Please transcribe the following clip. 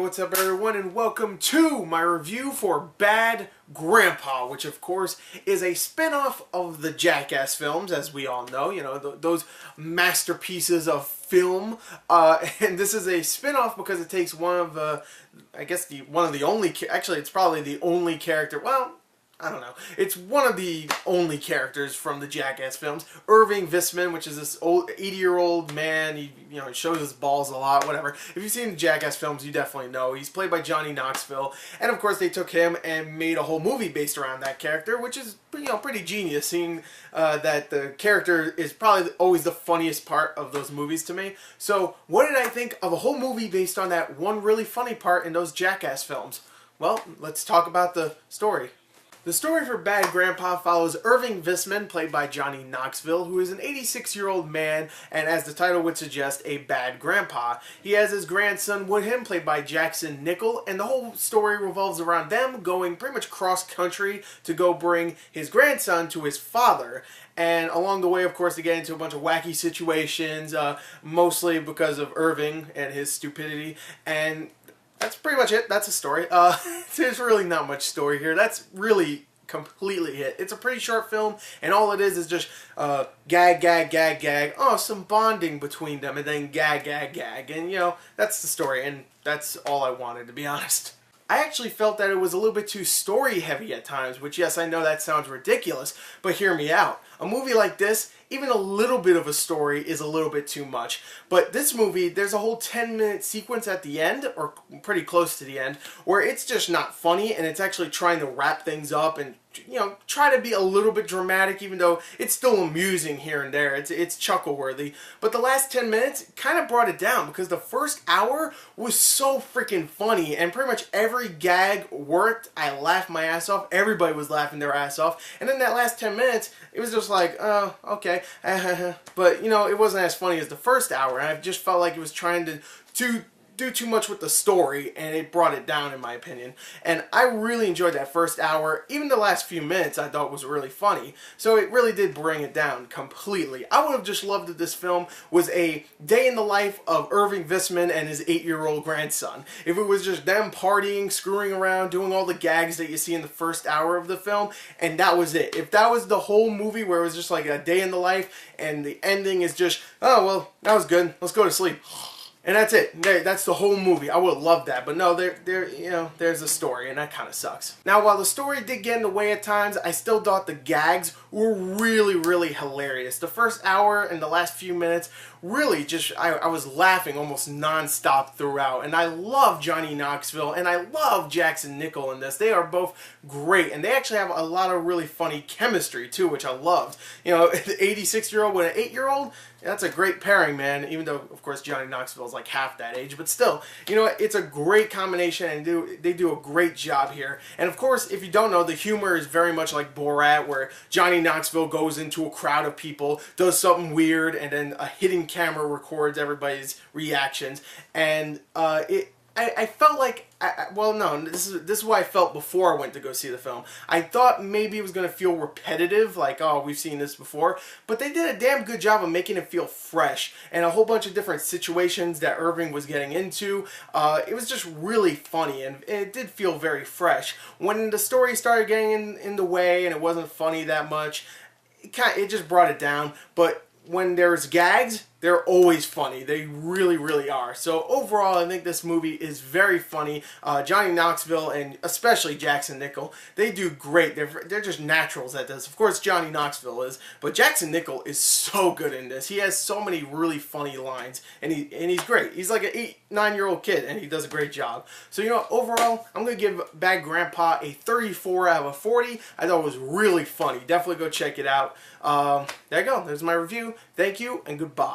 what's up everyone, and welcome to my review for Bad Grandpa, which of course is a spin-off of the Jackass films, as we all know, those masterpieces of film, and this is a spin-off because it takes one of the, actually it's probably the only character, well, I don't know. It's one of the only characters from the Jackass films. Irving Visman, which is this old 80-year-old man. He shows his balls a lot, whatever. If you've seen the Jackass films, you definitely know. He's played by Johnny Knoxville. And of course, they took him and made a whole movie based around that character, which is, pretty genius, seeing that the character is probably always the funniest part of those movies to me. So, what did I think of a whole movie based on that one really funny part in those Jackass films? Well, let's talk about the story. The story for Bad Grandpa follows Irving Visman, played by Johnny Knoxville, who is an 86-year-old man and, as the title would suggest, a bad grandpa. He has his grandson with him, played by Jackson Nickel, and the whole story revolves around them going pretty much cross-country to go bring his grandson to his father. And along the way, of course, they get into a bunch of wacky situations, mostly because of Irving and his stupidity, and that's pretty much it. That's a story. There's really not much story here. That's really completely it. It's a pretty short film, and all it is just gag, gag, gag, gag. Oh, some bonding between them, and then gag, gag, gag. And, that's the story, and that's all I wanted, to be honest. I actually felt that it was a little bit too story-heavy at times, which, yes, I know that sounds ridiculous, but hear me out. A movie like this, even a little bit of a story is a little bit too much. But this movie, there's a whole 10-minute sequence at the end, or pretty close to the end, where it's just not funny, and it's actually trying to wrap things up and, try to be a little bit dramatic, even though it's still amusing here and there. It's chuckle-worthy. But the last 10 minutes kind of brought it down, because the first hour was so freaking funny, and pretty much every gag worked. I laughed my ass off. Everybody was laughing their ass off. And then that last 10 minutes, it was just like, oh, okay. But, it wasn't as funny as the first hour, and I just felt like it was trying to do too much with the story, and it brought it down, in my opinion. And I really enjoyed that first hour. Even the last few minutes I thought was really funny. So it really did bring it down completely. I would have just loved that this film was a day in the life of Irving Visman and his 8-year-old grandson. If it was just them partying, screwing around, doing all the gags that you see in the first hour of the film, and that was it. If that was the whole movie, where it was just like a day in the life, and the ending is just, oh, well, that was good, let's go to sleep. And that's it. That's the whole movie. I would have loved that. But no, there's a story, and that kind of sucks. Now, while the story did get in the way at times, I still thought the gags were really, really hilarious. The first hour and the last few minutes, really just, I was laughing almost non-stop throughout. And I love Johnny Knoxville, and I love Jackson Nickel in this. They are both great, and they actually have a lot of really funny chemistry, too, which I loved. The 86-year-old with an 8-year-old, that's a great pairing, man, even though, of course, Johnny Knoxville is like half that age. But still, it's a great combination, and they do a great job here. And, of course, if you don't know, the humor is very much like Borat, where Johnny Knoxville goes into a crowd of people, does something weird, and then a hidden camera records everybody's reactions. And I felt like, well, no, this is what I felt before I went to go see the film. I thought maybe it was going to feel repetitive, like, oh, we've seen this before. But they did a damn good job of making it feel fresh, and a whole bunch of different situations that Irving was getting into. It was just really funny, and it did feel very fresh. When the story started getting in the way and it wasn't funny that much, it just brought it down. But when there's gags, they're always funny. They really, really are. So overall, I think this movie is very funny. Johnny Knoxville and especially Jackson Nickel, they do great. They're just naturals at this. Of course, Johnny Knoxville is, but Jackson Nickel is so good in this. He has so many really funny lines, and he's great. He's like an 8-9-year-old kid, and he does a great job. So overall, I'm gonna give Bad Grandpa a 34 out of 40. I thought it was really funny. Definitely go check it out. There you go. There's my review. Thank you and goodbye.